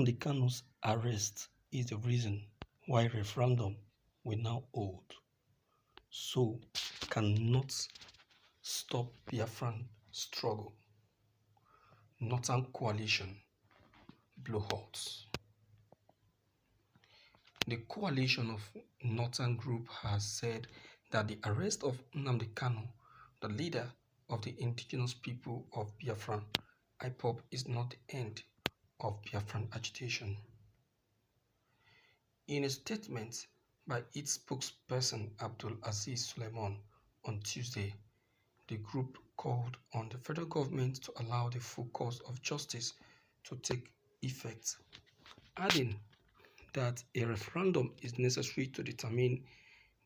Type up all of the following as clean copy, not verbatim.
Nnamdi Kanu's arrest is the reason why referendum will now hold. So cannot stop Biafran struggle. Northern Coalition blowouts. The coalition of Northern Group has said that the arrest of Nnamdi Kanu, the leader of the indigenous people of Biafran, IPOB, is not the end of Biafran agitation. In a statement by its spokesperson Abdul Aziz Suleiman on Tuesday, the group called on the federal government to allow the full course of justice to take effect, adding that a referendum is necessary to determine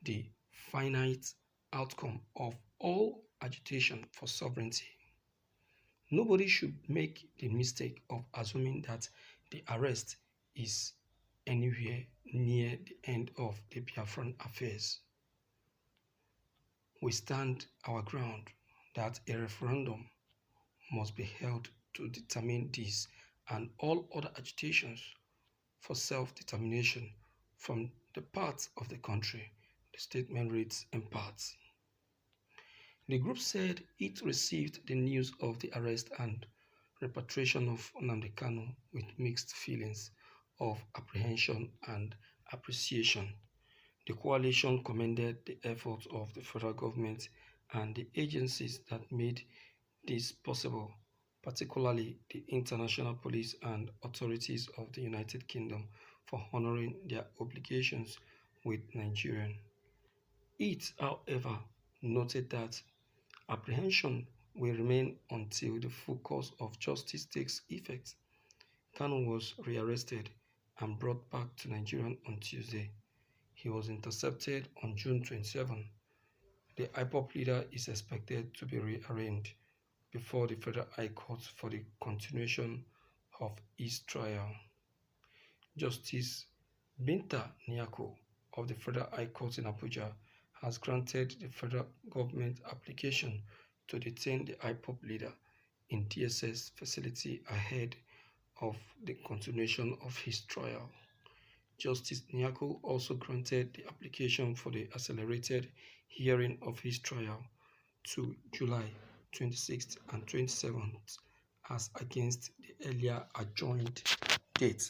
the finite outcome of all agitation for sovereignty. Nobody should make the mistake of assuming that the arrest is anywhere near the end of the Biafran affairs. We stand our ground that a referendum must be held to determine this and all other agitations for self-determination from the parts of the country, the statement reads in parts. The group said it received the news of the arrest and repatriation of Nnamdi Kanu with mixed feelings of apprehension and appreciation. The coalition commended the efforts of the federal government and the agencies that made this possible, particularly the international police and authorities of the United Kingdom, for honoring their obligations with Nigeria. It, however, noted that apprehension will remain until the full course of justice takes effect. Kanu was rearrested and brought back to Nigeria on Tuesday. He was intercepted on June 27. The IPOB leader is expected to be rearraigned before the Federal High Court for the continuation of his trial. Justice Binta Nyako of the Federal High Court in Abuja has granted the federal government application to detain the IPOB leader in DSS facility ahead of the continuation of his trial. Justice Nyako also granted the application for the accelerated hearing of his trial to July 26th and 27th as against the earlier adjourned date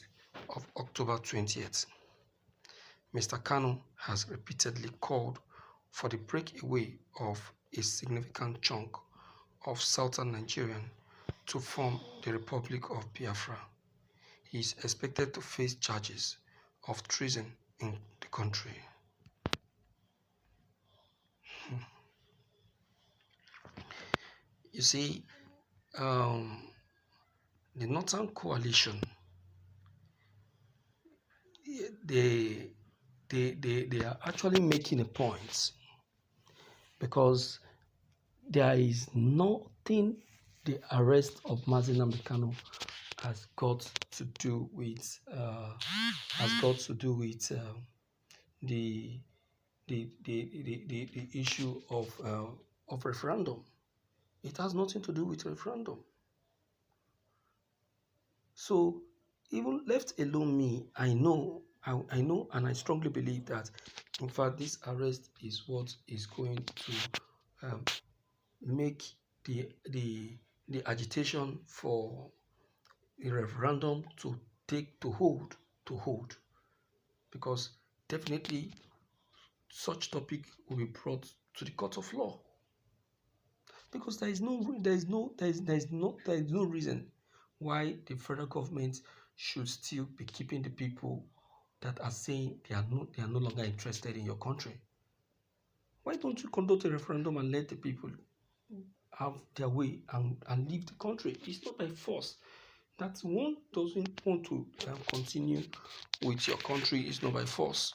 of October 20th. Mr. Kanu has repeatedly called for the breakaway of a significant chunk of southern Nigeria to form the Republic of Biafra. He is expected to face charges of treason in the country. You see, the Northern Coalition, they are actually making a point, because there is nothing the arrest of Nnamdi Kanu has got to do with the issue of referendum. It has nothing to do with referendum. So even left alone me, I know and I strongly believe that in fact this arrest is what is going to make the agitation for a referendum to hold, because definitely such topic will be brought to the court of law, because there is no reason why the federal government should still be keeping the people that are saying they are no longer interested in your country. Why don't you conduct a referendum and let the people have their way and leave the country? It's not by force. That one doesn't want to continue with your country is not by force.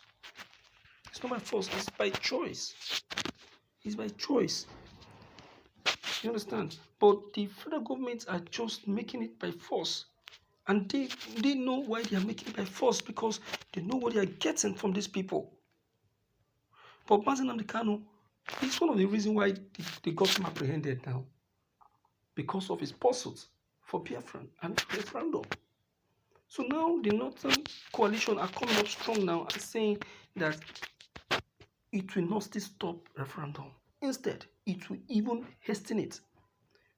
It's not by force, it's by choice. It's by choice. You understand? But the federal governments are just making it by force. And they know why they are making it by force, because they know what they are getting from these people. But Nnamdi Kanu is one of the reasons why they got him apprehended now, because of his pursuit for Biafran and referendum. So now the Northern Coalition are coming up strong now and saying that it will not still stop referendum. Instead, it will even hasten it.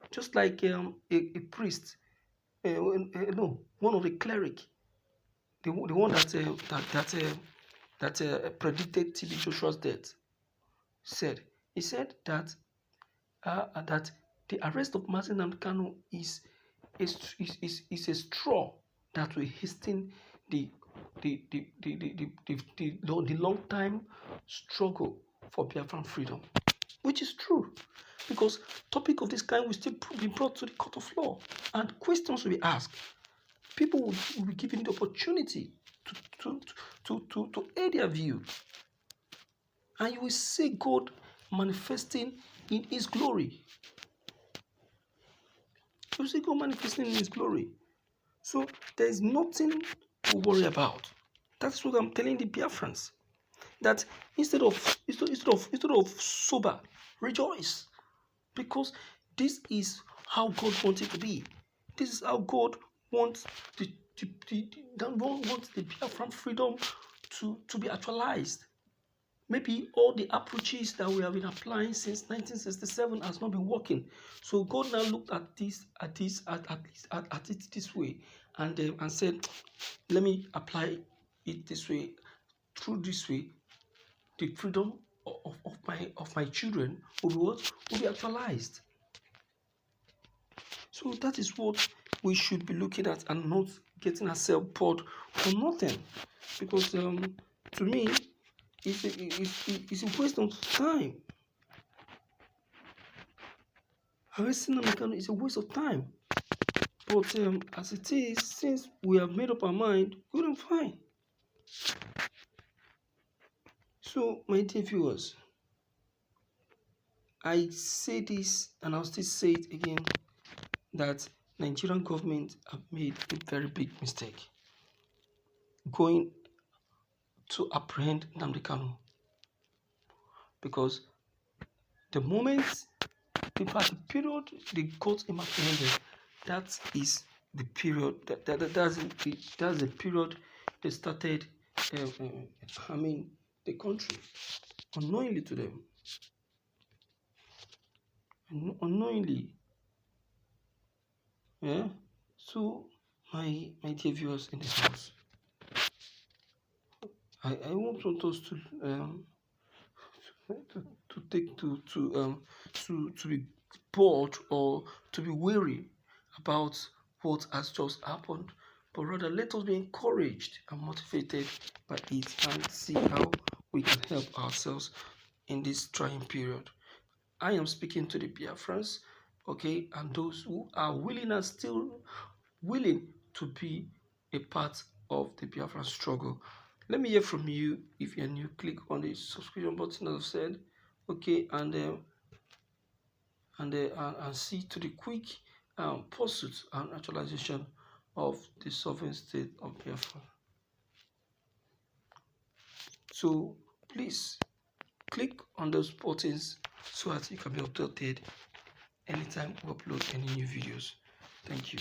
Just like a priest, no, one of the cleric, the one that predicted TB Joshua's death, said. He said that the arrest of Nnamdi Kanu is a straw that will hasten the the long time struggle for Biafran freedom, which is true, because topic of this kind will still be brought to the court of law and questions will be asked. People will be given the opportunity to air their view, and you will see God manifesting in His glory. You will see God manifesting in His glory. So there is nothing to worry about. That's what I'm telling the Biafrans. That instead of sober, rejoice, because this is how God wants it to be. This is how God wants the Biafran freedom to be actualized. Maybe all the approaches that we have been applying since 1967 has not been working. So God now looked at it this way, and said, "Let me apply it this way. Through this way, the freedom of my children will be actualized." So that is what we should be looking at, and not getting ourselves bored for nothing. Because to me, it's a waste of time. Arresting Nnamdi is a waste of time. But as it is, since we have made up our mind, good and fine. So, my dear viewers, I say this and I'll still say it again, that Nigerian government have made a very big mistake going to apprehend Nnamdi Kanu, because the moment the period they got him apprehended, that is the period that's the period they started harming the country unknowingly to them, unknowingly. Yeah. So my dear viewers in this house, I want us to take to be bored or to be weary about what has just happened, but rather let us be encouraged and motivated by it, and see how we can help ourselves in this trying period. I am speaking to the Biafrans, okay, and those who are willing and still willing to be a part of the Biafran struggle. Let me hear from you. If you're new, click on the subscription button, as I've said, okay, and see to the quick pursuit and actualization of the sovereign state of Biafra. So please click on those buttons so that you can be updated anytime we upload any new videos. Thank you.